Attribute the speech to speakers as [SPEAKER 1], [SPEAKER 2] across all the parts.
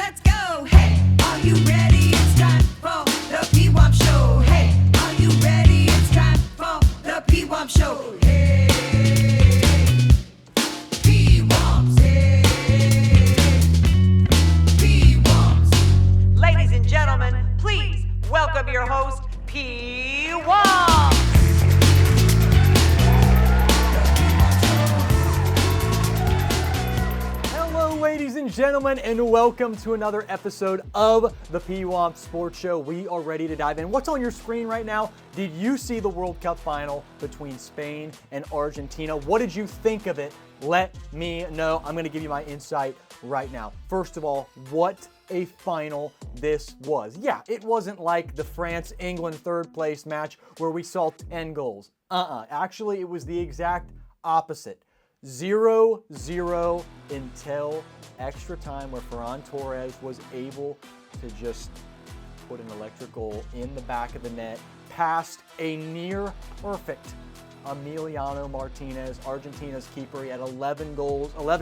[SPEAKER 1] let's go. Hey, are you ready? It's time for the Pwamps show. Hey, are you ready? It's time for the Pwamps show. Hey, Pwamps. Hey, Pwamps.
[SPEAKER 2] Ladies and gentlemen, please welcome your host, Pwamps.
[SPEAKER 3] Hello, ladies and gentlemen, and welcome to another episode of the Pwamps Sports Show. We are ready to dive in. What's on your screen right now? Did you see the World Cup final between Spain and Argentina? What did you think of it? Let me know. I'm going to give you my insight right now. First of all, what a final this was. Yeah, it wasn't like the France-England third place match where we saw 10 goals. Actually, it was the exact opposite. 0-0 until extra time, where Ferran Torres was able to just put an electric goal in the back of the net past a near perfect Emiliano Martinez, Argentina's keeper. He had 11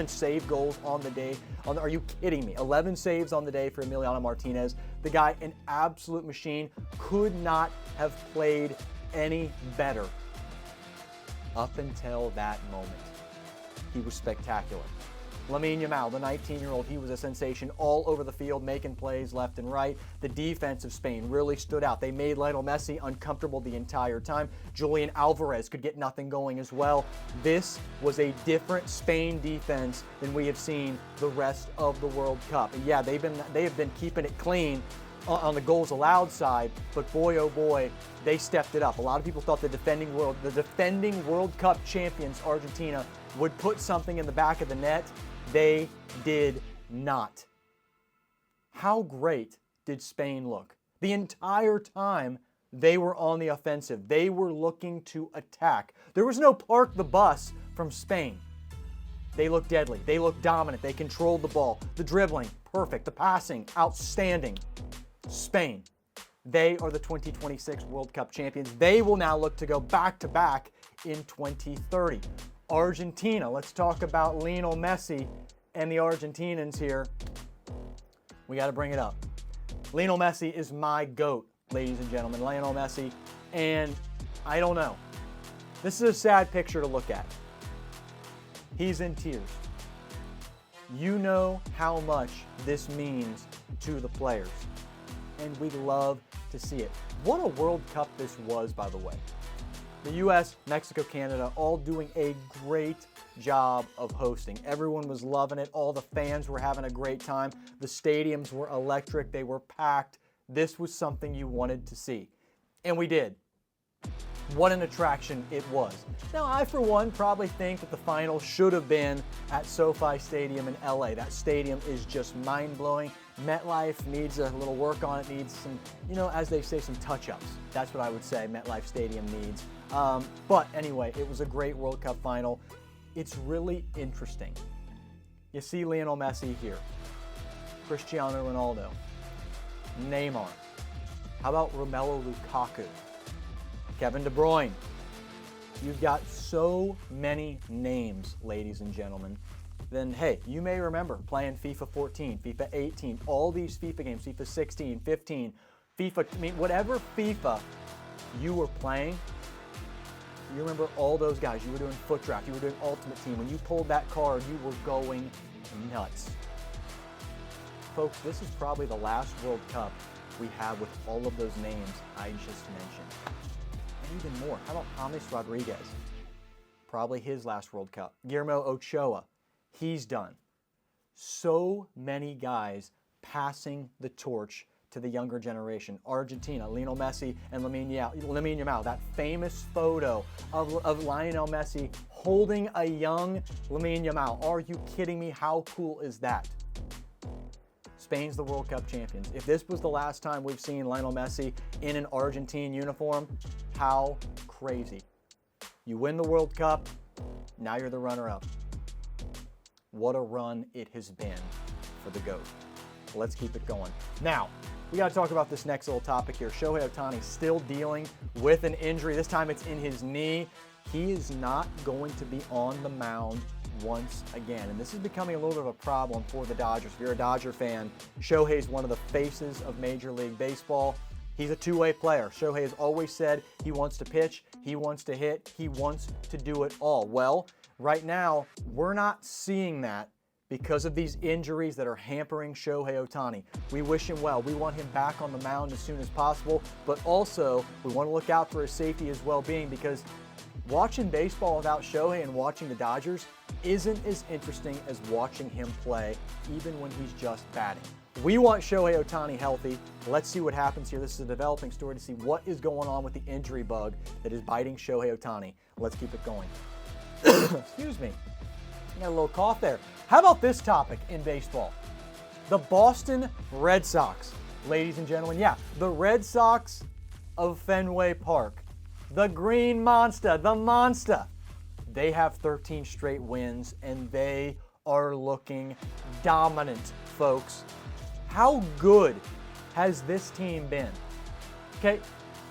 [SPEAKER 3] save goals on the day. Are you kidding me? 11 saves on the day for Emiliano Martinez. The guy, an absolute machine, could not have played any better up until that moment. He was spectacular. Lamine Yamal, the 19-year-old, he was a sensation all over the field, making plays left and right. The defense of Spain really stood out. They made Lionel Messi uncomfortable the entire time. Julian Alvarez could get nothing going as well. This was a different Spain defense than we have seen the rest of the World Cup. And yeah, they have been keeping it clean on the goals allowed side, but boy, oh boy, they stepped it up. A lot of people thought the defending World Cup champions, Argentina, would put something in the back of the net. They did not. How great did Spain look? The entire time they were on the offensive. They were looking to attack. There was no park the bus from Spain. They looked deadly. They looked dominant. They controlled the ball. The dribbling, perfect. The passing, outstanding. Spain, they are the 2026 World Cup champions. They will now look to go back-to-back in 2030. Argentina, let's talk about Lionel Messi and the Argentinians here. We got to bring it up. Lionel Messi is my GOAT, ladies and gentlemen. Lionel Messi, and I don't know. This is a sad picture to look at. He's in tears. You know how much this means to the players, and we love to see it. What a World Cup this was, by the way. The U.S., Mexico, Canada, all doing a great job of hosting. Everyone was loving it. All the fans were having a great time. The stadiums were electric. They were packed. This was something you wanted to see. And we did. What an attraction it was. Now, I, for one, probably think that the final should have been at SoFi Stadium in LA. That stadium is just mind-blowing. MetLife needs a little work on it, needs some, as they say, some touch-ups. That's what I would say MetLife Stadium needs. But anyway, it was a great World Cup final. It's really interesting. You see Lionel Messi here, Cristiano Ronaldo, Neymar. How about Romelu Lukaku? Kevin De Bruyne. You've got so many names, ladies and gentlemen. Then, hey, you may remember playing FIFA 14, FIFA 18, all these FIFA games, FIFA 16, 15, whatever FIFA you were playing, you remember all those guys. You were doing Foot Draft, you were doing Ultimate Team. When you pulled that card, you were going nuts. Folks, this is probably the last World Cup we have with all of those names I just mentioned. And even more, how about James Rodriguez? Probably his last World Cup. Guillermo Ochoa, he's done. So many guys passing the torch to the younger generation. Argentina, Lionel Messi and Lamine Yamal. That famous photo of Lionel Messi holding a young Lamine Yamal. Are you kidding me? How cool is that? Spain's the World Cup champions. If this was the last time we've seen Lionel Messi in an Argentine uniform, how crazy. You win the World Cup, now you're the runner-up. What a run it has been for the GOAT. Let's keep it going. Now, we got to talk about this next little topic here. Shohei Ohtani still dealing with an injury. This time it's in his knee. He is not going to be on the mound once again. And this is becoming a little bit of a problem for the Dodgers. If you're a Dodger fan, Shohei's one of the faces of Major League Baseball. He's a two-way player. Shohei has always said he wants to pitch, he wants to hit, he wants to do it all. Well, right now, we're not seeing that because of these injuries that are hampering Shohei Ohtani. We wish him well. We want him back on the mound as soon as possible, but also we want to look out for his safety, his well-being, because watching baseball without Shohei and watching the Dodgers isn't as interesting as watching him play, even when he's just batting. We want Shohei Ohtani healthy. Let's see what happens here. This is a developing story to see what is going on with the injury bug that is biting Shohei Ohtani. Let's keep it going. Excuse me. I got a little cough there. How about this topic in baseball? The Boston Red Sox, ladies and gentlemen. Yeah, the Red Sox of Fenway Park. The Green Monster, the Monster. They have 13 straight wins, and they are looking dominant, folks. How good has this team been? Okay,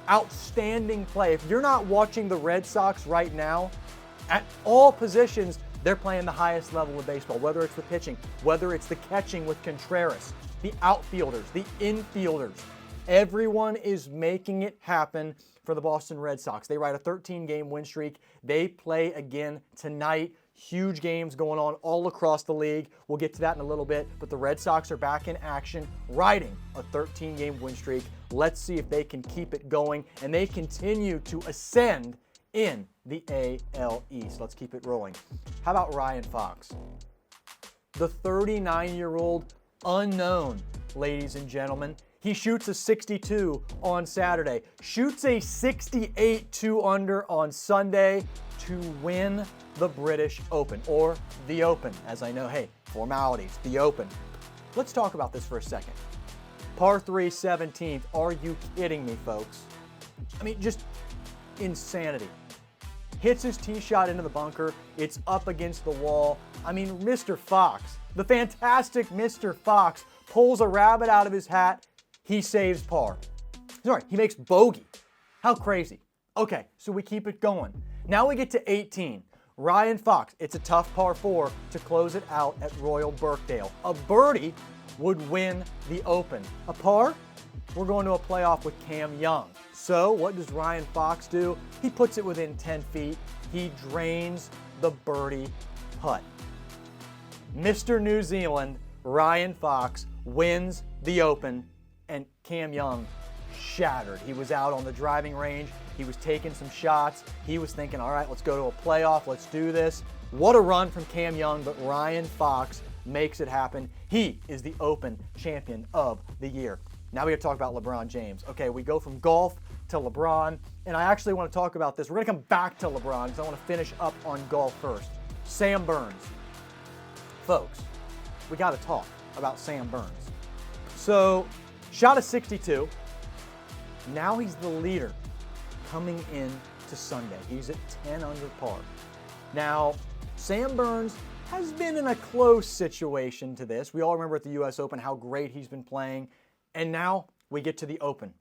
[SPEAKER 3] outstanding play. If you're not watching the Red Sox right now, at all positions, they're playing the highest level of baseball, whether it's the pitching, whether it's the catching with Contreras, the outfielders, the infielders. Everyone is making it happen for the Boston Red Sox. They ride a 13-game win streak. They play again tonight. Huge games going on all across the league. We'll get to that in a little bit, but the Red Sox are back in action, riding a 13-game win streak. Let's see if they can keep it going, and they continue to ascend in the AL East. Let's keep it rolling. How about Ryan Fox? The 39-year-old unknown, ladies and gentlemen. He shoots a 62 on Saturday, shoots a 68 2-under on Sunday to win the British Open, or the Open, as I know, hey, formalities, the Open. Let's talk about this for a second. Par 3, 17th. Are you kidding me, folks? I mean, just insanity. Hits his tee shot into the bunker. It's up against the wall. I mean, Mr. Fox, the fantastic Mr. Fox, pulls a rabbit out of his hat. He saves par. Sorry, he makes bogey. How crazy. Okay, so we keep it going. Now we get to 18. Ryan Fox, it's a tough par 4 to close it out at Royal Birkdale. A birdie would win the Open. A par, we're going to a playoff with Cam Young. So what does Ryan Fox do? He puts it within 10 feet. He drains the birdie putt. Mr. New Zealand, Ryan Fox, wins the Open, and Cam Young shattered. He was out on the driving range. He was taking some shots. He was thinking, all right, let's go to a playoff. Let's do this. What a run from Cam Young, but Ryan Fox makes it happen. He is the Open Champion of the Year. Now we have to talk about LeBron James. Okay, we go from golf to LeBron, and I actually want to talk about this. We're going to come back to LeBron because I want to finish up on golf first. Sam Burns. Folks, we got to talk about Sam Burns. So, shot a 62. Now he's the leader coming in to Sunday. He's at 10 under par. Now, Sam Burns has been in a close situation to this. We all remember at the U.S. Open how great he's been playing. And now we get to the Open.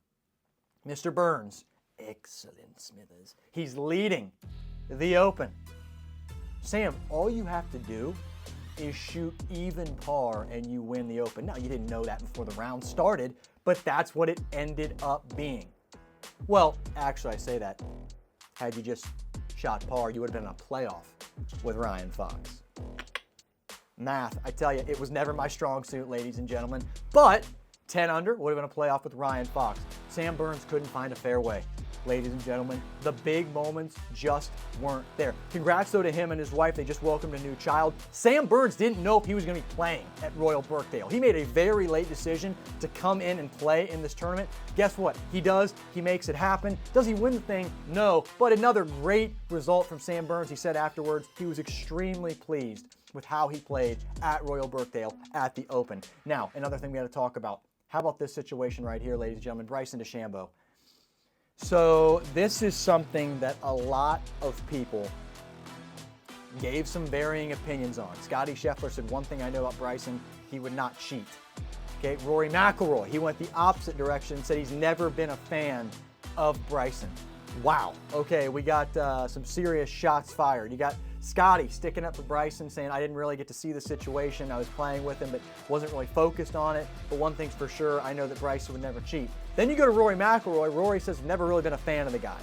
[SPEAKER 3] Mr. Burns, excellent Smithers. He's leading the Open. Sam, all you have to do is shoot even par and you win the Open. Now, you didn't know that before the round started, but that's what it ended up being. Well, actually, I say that. Had you just shot par, you would have been in a playoff with Ryan Fox. Math, I tell you, it was never my strong suit, ladies and gentlemen. But 10 under would have been a playoff with Ryan Fox. Sam Burns couldn't find a fairway. Ladies and gentlemen, the big moments just weren't there. Congrats, though, to him and his wife. They just welcomed a new child. Sam Burns didn't know if he was going to be playing at Royal Birkdale. He made a very late decision to come in and play in this tournament. Guess what? He does. He makes it happen. Does he win the thing? No. But another great result from Sam Burns. He said afterwards he was extremely pleased with how he played at Royal Birkdale at the Open. Now, another thing we got to talk about. How about this situation right here, ladies and gentlemen? Bryson DeChambeau. So this is something that a lot of people gave some varying opinions on. Scotty Scheffler said, one thing I know about Bryson, he would not cheat. Okay, Rory McIlroy, he went the opposite direction, said he's never been a fan of Bryson. Wow. Okay, we got some serious shots fired. You got Scotty sticking up for Bryson, saying, I didn't really get to see the situation. I was playing with him, but wasn't really focused on it. But one thing's for sure, I know that Bryson would never cheat. Then you go to Rory McIlroy. Rory says, never really been a fan of the guy.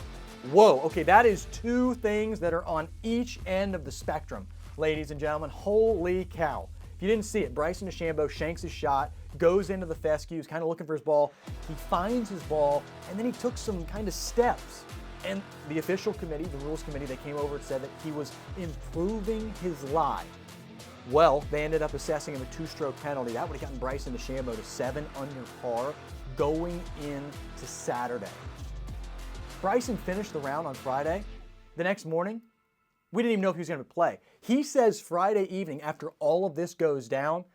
[SPEAKER 3] Whoa, okay, that is two things that are on each end of the spectrum, ladies and gentlemen. Holy cow. If you didn't see it, Bryson DeChambeau shanks his shot, goes into the fescue, he's kind of looking for his ball. He finds his ball, and then he took some kind of steps. And the official committee, the rules committee, they came over and said that he was improving his lie. Well, they ended up assessing him a 2-stroke penalty. That would have gotten Bryson DeChambeau to 7 under par going into Saturday. Bryson finished the round on Friday. The next morning, we didn't even know if he was going to play. He says Friday evening, after all of this goes down,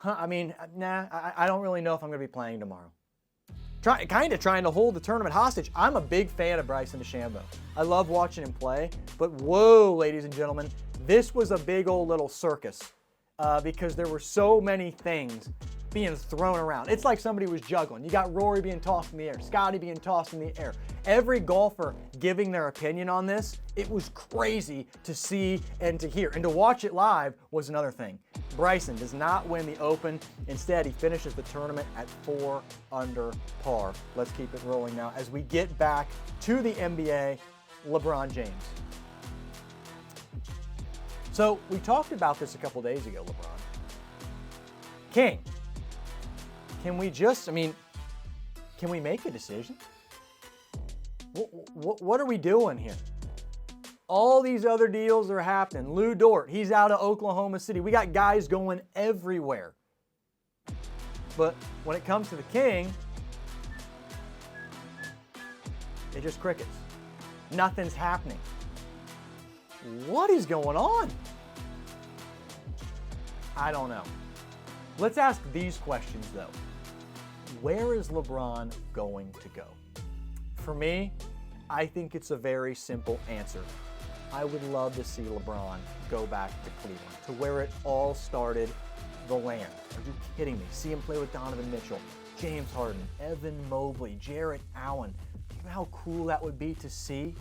[SPEAKER 3] I don't really know if I'm going to be playing tomorrow. Kind of trying to hold the tournament hostage. I'm a big fan of Bryson DeChambeau. I love watching him play, but whoa, ladies and gentlemen, this was a big old little circus because there were so many things being thrown around. It's like somebody was juggling. You got Rory being tossed in the air, Scotty being tossed in the air. Every golfer giving their opinion on this. It was crazy to see and to hear. And to watch it live was another thing. Bryson does not win the Open. Instead, he finishes the tournament at 4 under par. Let's keep it rolling now as we get back to the NBA, LeBron James. So we talked about this a couple days ago, LeBron. King. Can we can we make a decision? What are we doing here? All these other deals are happening. Lou Dort, he's out of Oklahoma City. We got guys going everywhere. But when it comes to the King, it just crickets. Nothing's happening. What is going on? I don't know. Let's ask these questions though. Where is LeBron going to go? For me, I think it's a very simple answer. I would love to see LeBron go back to Cleveland, to where it all started, the land. Are you kidding me? See him play with Donovan Mitchell, James Harden, Evan Mobley, Jarrett Allen. Do you know how cool that would be to see?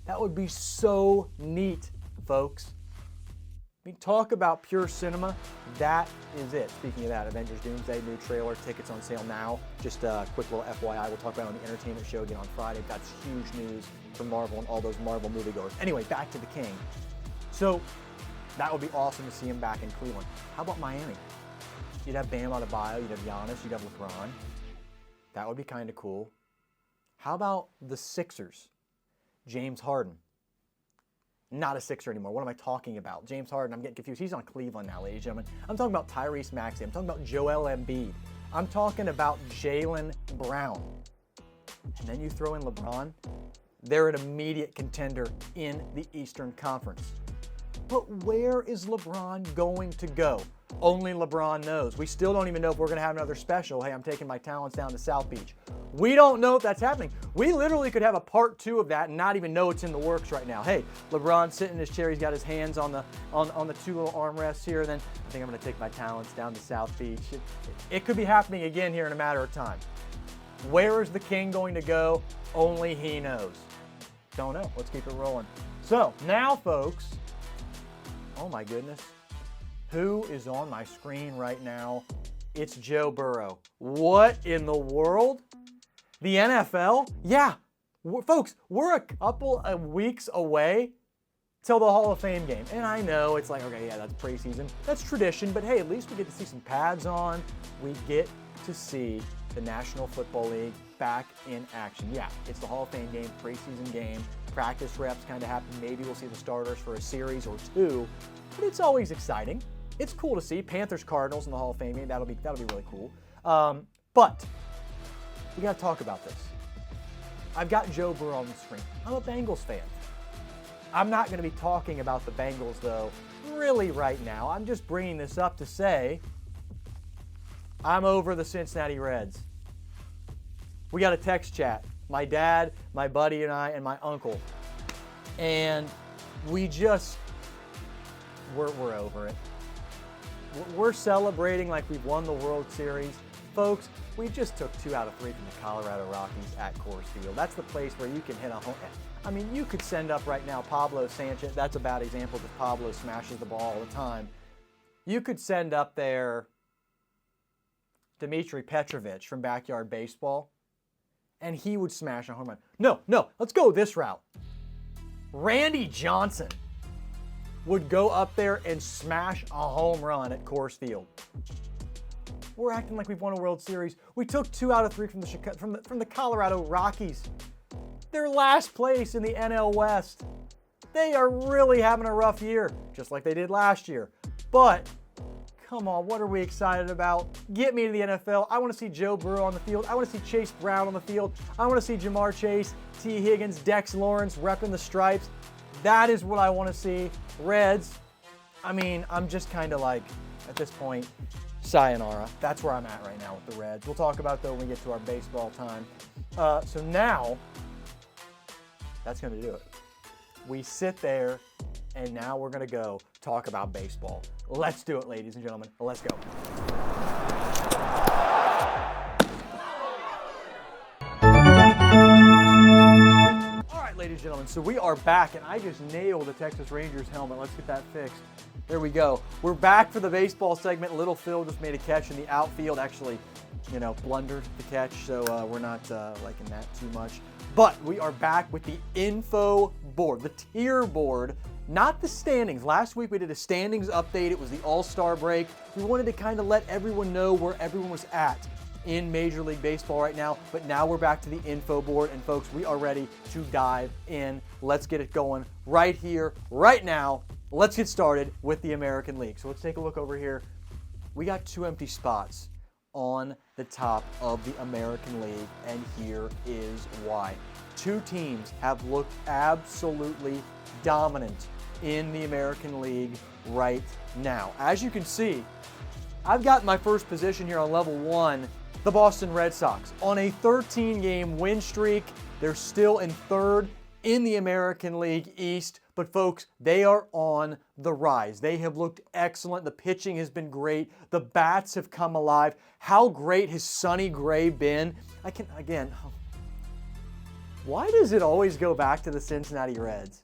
[SPEAKER 3] That would be so neat, folks. I mean, talk about pure cinema. That is it. Speaking of that, Avengers Doomsday, new trailer, tickets on sale now. Just a quick little FYI, we'll talk about it on the entertainment show again on Friday. That's huge news for Marvel and all those Marvel moviegoers. Anyway, back to the King. So that would be awesome to see him back in Cleveland. How about Miami? You'd have Bam Adebayo, you'd have Giannis, you'd have LeBron. That would be kind of cool. How about the Sixers? James Harden. Not a Sixer anymore. What am I talking about? James Harden, I'm getting confused. He's on Cleveland now, ladies and gentlemen. I'm talking about Tyrese Maxey. I'm talking about Joel Embiid. I'm talking about Jaylen Brown. And then you throw in LeBron. They're an immediate contender in the Eastern Conference. But where is LeBron going to go? Only LeBron knows. We still don't even know if we're going to have another special. Hey, I'm taking my talents down to South Beach. We don't know if that's happening. We literally could have a part 2 of that and not even know it's in the works right now. Hey, LeBron sitting in his chair. He's got his hands on the 2 little armrests here. And then I think I'm going to take my talents down to South Beach. It could be happening again here in a matter of time. Where is the King going to go? Only he knows. Don't know. Let's keep it rolling. So now, folks, oh my goodness. Who is on my screen right now? It's Joe Burrow. What in the world? The NFL? Yeah. Folks, we're a couple of weeks away till the Hall of Fame game. And I know it's like, okay, yeah, that's preseason. That's tradition. But hey, at least we get to see some pads on. We get to see the National Football League back in action. Yeah, it's the Hall of Fame game, preseason game. Practice reps kind of happen. Maybe we'll see the starters for a series or 2. But it's always exciting. It's cool to see Panthers Cardinals in the Hall of Fame game. That'll be really cool. But we got to talk about this. I've got Joe Burrow on the screen. I'm a Bengals fan. I'm not going to be talking about the Bengals though, really right now. I'm just bringing this up to say I'm over the Cincinnati Reds. We got a text chat. My dad, my buddy, and I, and my uncle, and we just we're over it. We're celebrating like we've won the World Series folks, we just took 2 out of 3 from the Colorado Rockies at Coors Field. That's the place where you can hit a home. I mean, you could send up right now Pablo Sanchez. That's a bad example because Pablo smashes the ball all the time. You could send up there Dmitry Petrovic from Backyard Baseball, and he would smash a home run. No, let's go this route. Randy Johnson would go up there and smash a home run at Coors Field. We're acting like we've won a World Series. We took 2 out of 3 from the Colorado Rockies. They're last place in the NL West. They are really having a rough year, just like they did last year. But come on, what are we excited about? Get me to the NFL. I want to see Joe Burrow on the field. I want to see Chase Brown on the field. I want to see Jamar Chase, T. Higgins, Dex Lawrence repping the stripes. That is what I want to see. Reds, I mean, I'm just kind of like, at this point, sayonara. That's where I'm at right now with the Reds. We'll talk about that when we get to our baseball time. So now, that's going to do it. We sit there, and now we're going to go talk about baseball. Let's do it, ladies and gentlemen. Let's go. All right, ladies and gentlemen, so we are back, and I just nailed the Texas Rangers helmet. Let's get that fixed. There we go. We're back for the baseball segment. Little Phil just made a catch in the outfield. Actually, blundered the catch, so we're not liking that too much. But we are back with the info board, the tier board, not the standings. Last week we did a standings update. It was the All-Star break. We wanted to kind of let everyone know where everyone was at in Major League Baseball right now. But now we're back to the info board. And folks, we are ready to dive in. Let's get it going right here, right now. Let's get started with the American League. So let's take a look over here. We got 2 empty spots on the top of the American League, and here is why. 2 teams have looked absolutely dominant in the American League right now. As you can see, I've got my first position here on level 1, the Boston Red Sox. On a 13-game win streak, they're still in 3rd in the American League East. But folks, they are on the rise. They have looked excellent. The pitching has been great. The bats have come alive. How great has Sonny Gray been? Why does it always go back to the Cincinnati Reds?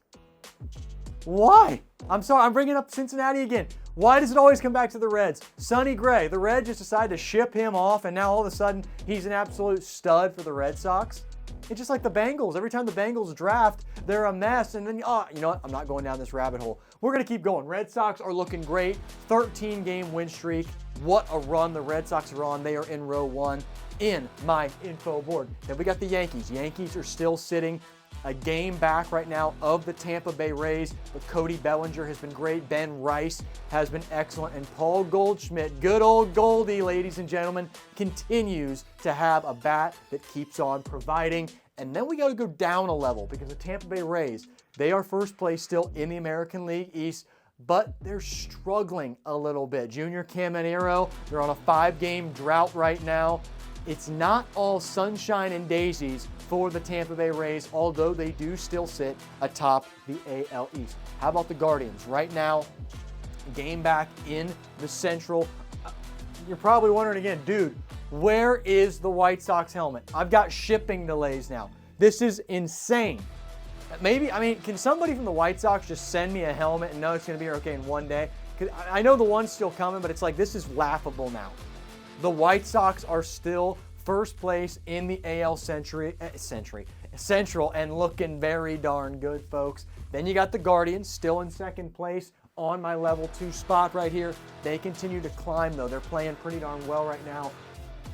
[SPEAKER 3] Why? I'm sorry, I'm bringing up Cincinnati again. Why does it always come back to the Reds? Sonny Gray, the Reds just decided to ship him off, and now all of a sudden he's an absolute stud for the Red Sox. It's just like the Bengals. Every time the Bengals draft, they're a mess. And then, you know what? I'm not going down this rabbit hole. We're going to keep going. Red Sox are looking great. 13-game win streak. What a run the Red Sox are on. They are in row 1 in my info board. Then we got the Yankees. Yankees are still sitting a game back right now of the Tampa Bay Rays. But Cody Bellinger has been great. Ben Rice has been excellent. And Paul Goldschmidt, good old Goldie, ladies and gentlemen, continues to have a bat that keeps on providing. And then we got to go down a level because the Tampa Bay Rays, they are first place still in the American League East, but they're struggling a little bit. Junior Caminero, they're on a 5-game drought right now. It's not all sunshine and daisies for the Tampa Bay Rays, although they do still sit atop the AL East. How about the Guardians? Right now, game back in the Central. You're probably wondering again, dude, where is the White Sox helmet? I've got shipping delays now. This is insane. Can somebody from the White Sox just send me a helmet and know it's going to be here, okay, in one day? 'Cause I know the one's still coming, but it's like, this is laughable now. The White Sox are still first place in the AL Central and looking very darn good, folks. Then you got the Guardians still in second place on my level 2 spot right here. They continue to climb, though. They're playing pretty darn well right now.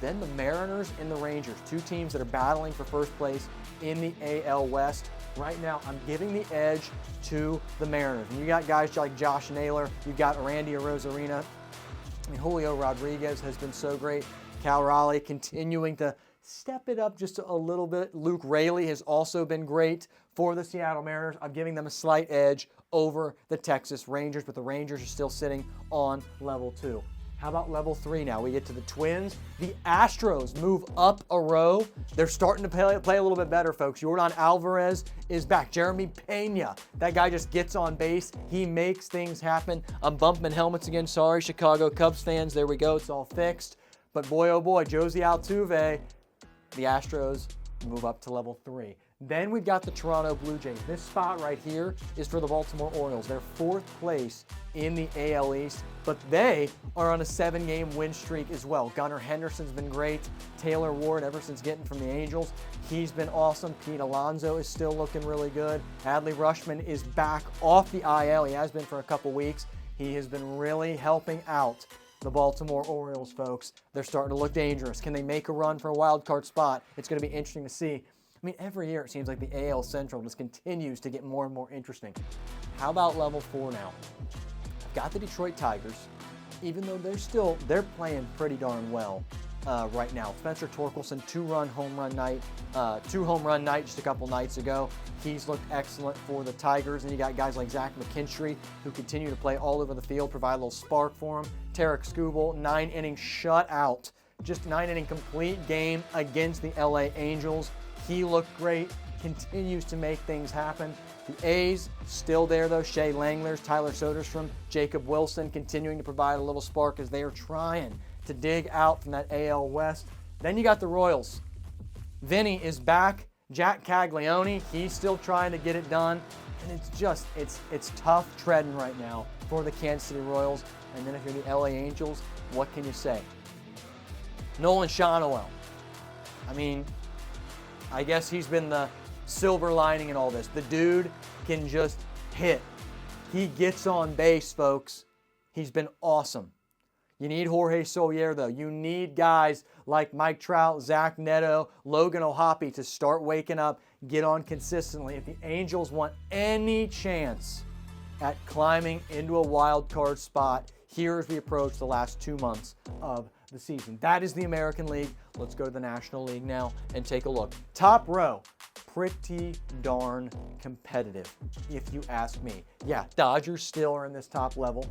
[SPEAKER 3] Then the Mariners and the Rangers, 2 teams that are battling for first place in the AL West. Right now, I'm giving the edge to the Mariners. And you got guys like Josh Naylor, you've got Randy Arozarena. Julio Rodriguez has been so great. Cal Raleigh continuing to step it up just a little bit. Luke Raley has also been great for the Seattle Mariners. I'm giving them a slight edge over the Texas Rangers, but the Rangers are still sitting on level 2. How about level 3 now? We get to the Twins. The Astros move up a row. They're starting to play a little bit better, folks. Yordan Alvarez is back. Jeremy Pena, that guy just gets on base. He makes things happen. I'm bumping helmets again. Sorry, Chicago Cubs fans. There we go. It's all fixed. But boy, oh boy, Josie Altuve, the Astros move up to level 3. Then we've got the Toronto Blue Jays. This spot right here is for the Baltimore Orioles. They're 4th place in the AL East, but they are on a 7-game win streak as well. Gunnar Henderson's been great. Taylor Ward, ever since getting from the Angels, he's been awesome. Pete Alonso is still looking really good. Adley Rutschman is back off the IL. He has been for a couple weeks. He has been really helping out the Baltimore Orioles, folks. They're starting to look dangerous. Can they make a run for a wild card spot? It's going to be interesting to see. I mean, every year it seems like the AL Central just continues to get more and more interesting. How about level 4 now? I've got the Detroit Tigers, even though they're playing pretty darn well right now. Spencer Torkelson, 2 home run night just a couple nights ago. He's looked excellent for the Tigers. And you got guys like Zach McKinstry, who continue to play all over the field, provide a little spark for him. Tarek Skubal, 9-inning shutout, just 9-inning complete game against the LA Angels. He looked great, continues to make things happen. The A's still there though. Shea Langlers, Tyler Soderstrom, Jacob Wilson continuing to provide a little spark as they are trying to dig out from that AL West. Then you got the Royals. Vinny is back. Jack Caglione, he's still trying to get it done. And it's tough treading right now for the Kansas City Royals. And then if you're the LA Angels, what can you say? Nolan Shonowell. I mean, I guess he's been the silver lining in all this. The dude can just hit. He gets on base, folks. He's been awesome. You need Jorge Soler, though. You need guys like Mike Trout, Zach Neto, Logan O'Hoppe to start waking up, get on consistently. If the Angels want any chance at climbing into a wild card spot here as we approach the last 2 months of the season. That is the American League. Let's go to the National League now and take a look. Top row, pretty darn competitive, if you ask me. Yeah, Dodgers still are in this top level.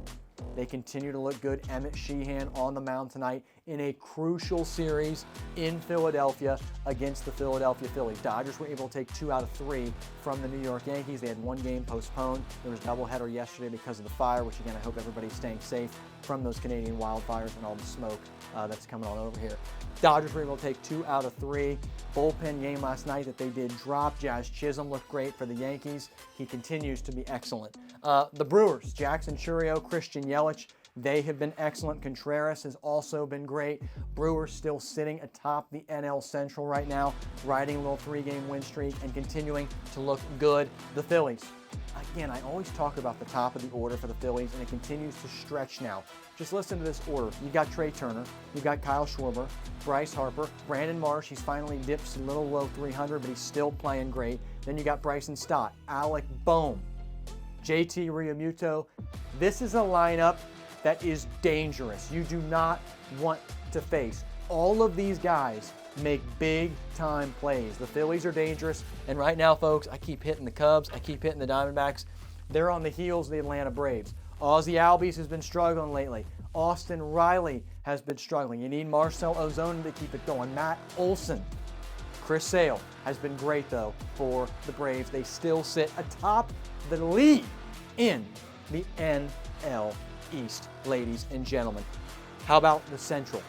[SPEAKER 3] They continue to look good. Emmett Sheehan on the mound tonight in a crucial series in Philadelphia against the Philadelphia Phillies. Dodgers were able to take 2 out of 3 from the New York Yankees. They had 1 game postponed. There was a doubleheader yesterday because of the fire, which again, I hope everybody's staying safe from those Canadian wildfires and all the smoke that's coming on over here. Dodgers were able to take 2 out of 3. Bullpen game last night that they did drop. Jazz Chisholm looked great for the Yankees. He continues to be excellent. The Brewers, Jackson Chourio, Christian Yelich, they have been excellent. Contreras has also been great. Brewers still sitting atop the NL Central right now, riding a little 3-game win streak and continuing to look good. The Phillies. Again, I always talk about the top of the order for the Phillies, and it continues to stretch now. Just listen to this order. You've got Trey Turner, you've got Kyle Schwarber, Bryce Harper, Brandon Marsh. He's finally dipped a little low 300, but he's still playing great. Then you got Bryson Stott, Alec Bohm, JT Realmuto. This is a lineup that is dangerous. You do not want to face. All of these guys make big-time plays. The Phillies are dangerous, and right now, folks, I keep hitting the Cubs, I keep hitting the Diamondbacks. They're on the heels of the Atlanta Braves. Ozzie Albies has been struggling lately. Austin Riley has been struggling. You need Marcell Ozuna to keep it going. Matt Olson. Chris Sale has been great, though, for the Braves. They still sit atop the league in the NL East, ladies and gentlemen. How about the Central?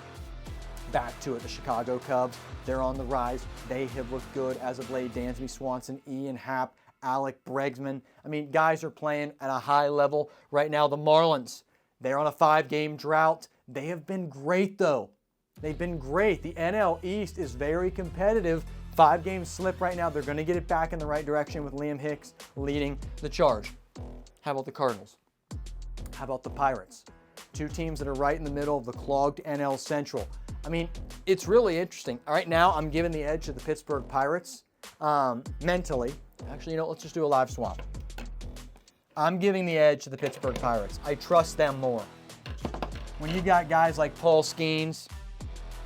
[SPEAKER 3] Back to it, the Chicago Cubs. They're on the rise. They have looked good as of late. Dansby Swanson, Ian Happ, Alec Bregman. I mean, guys are playing at a high level right now. The Marlins, they're on a 5-game drought. They have been great, though. They've been great. The NL East is very competitive. 5-game slip right now. They're going to get it back in the right direction with Liam Hicks leading the charge. How about the Cardinals? How about the Pirates? 2 teams that are right in the middle of the clogged NL Central. I mean, it's really interesting. Right now, I'm giving the edge to the Pittsburgh Pirates mentally. Actually, let's just do a live swap. I'm giving the edge to the Pittsburgh Pirates. I trust them more. When you got guys like Paul Skeens,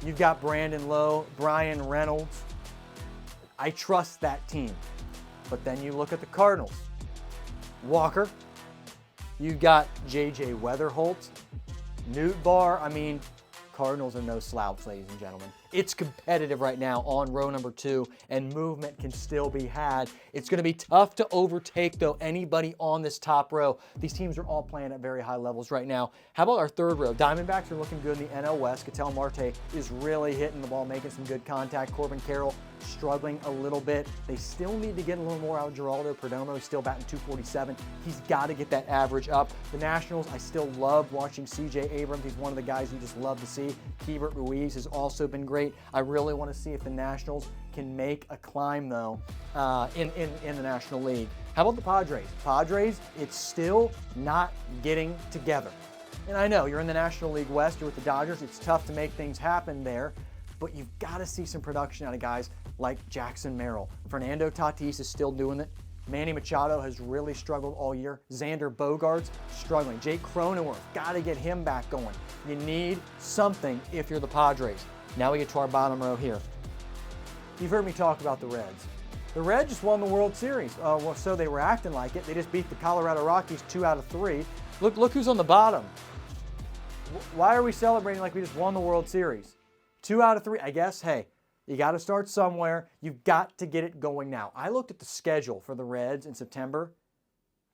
[SPEAKER 3] you've got Brandon Lowe, Brian Reynolds, I trust that team. But then you look at the Cardinals. Walker, you've got J.J. Weatherholt, Newt Barr. I mean, Cardinals are no slouch, ladies and gentlemen. It's competitive right now on row number 2, and movement can still be had. It's going to be tough to overtake, though, anybody on this top row. These teams are all playing at very high levels right now. How about our third row? Diamondbacks are looking good in the NL West. Ketel Marte is really hitting the ball, making some good contact. Corbin Carroll struggling a little bit. They still need to get a little more out of Geraldo Perdomo. He's still batting .247. He's got to get that average up. The Nationals, I still love watching C.J. Abrams. He's one of the guys you just love to see. Keibert Ruiz has also been great. I really want to see if the Nationals can make a climb, though, in the National League. How about the Padres? Padres, it's still not getting together. And I know you're in the National League West, you're with the Dodgers. It's tough to make things happen there, but you've got to see some production out of guys like Jackson Merrill. Fernando Tatis is still doing it. Manny Machado has really struggled all year. Xander Bogaerts struggling. Jake Cronenworth, got to get him back going. You need something if you're the Padres. Now we get to our bottom row here. You've heard me talk about the Reds. The Reds just won the World Series. Well, so they were acting like it. They just beat the Colorado Rockies 2 out of 3. Look who's on the bottom. Why are we celebrating like we just won the World Series? 2 out of 3. I guess, hey, you got to start somewhere. You've got to get it going now. I looked at the schedule for the Reds in September.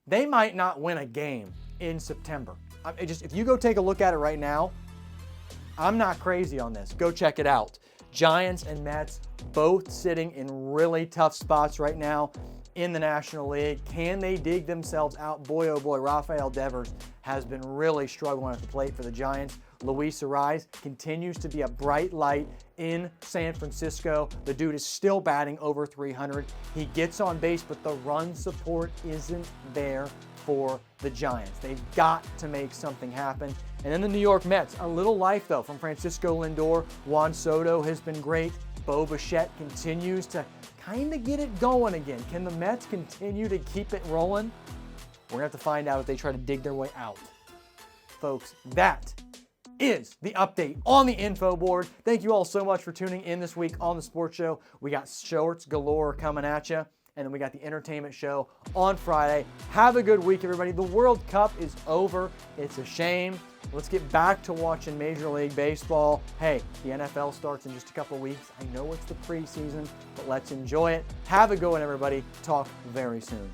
[SPEAKER 3] They might not win a game in September. If you go take a look at it right now, I'm not crazy on this. Go check it out. Giants and Mets both sitting in really tough spots right now in the National League. Can they dig themselves out? Boy, oh boy, Rafael Devers has been really struggling at the plate for the Giants. Luis Ariz continues to be a bright light in San Francisco. The dude is still batting over 300. He gets on base, but the run support isn't there for the Giants. They've got to make something happen. And then the New York Mets, a little life though from Francisco Lindor. Juan Soto has been great. Bo Bichette continues to kind of get it going again. Can the Mets continue to keep it rolling? We're going to have to find out if they try to dig their way out. Folks, that is the update on the info board. Thank you all so much for tuning in this week on the Sports Show. We got shorts galore coming at you, and then we got the entertainment show on Friday. Have a good week, everybody. The World Cup is over. It's a shame. Let's get back to watching Major League Baseball. Hey, the NFL starts in just a couple weeks. I know it's the preseason, but let's enjoy it. Have a good one, everybody. Talk very soon.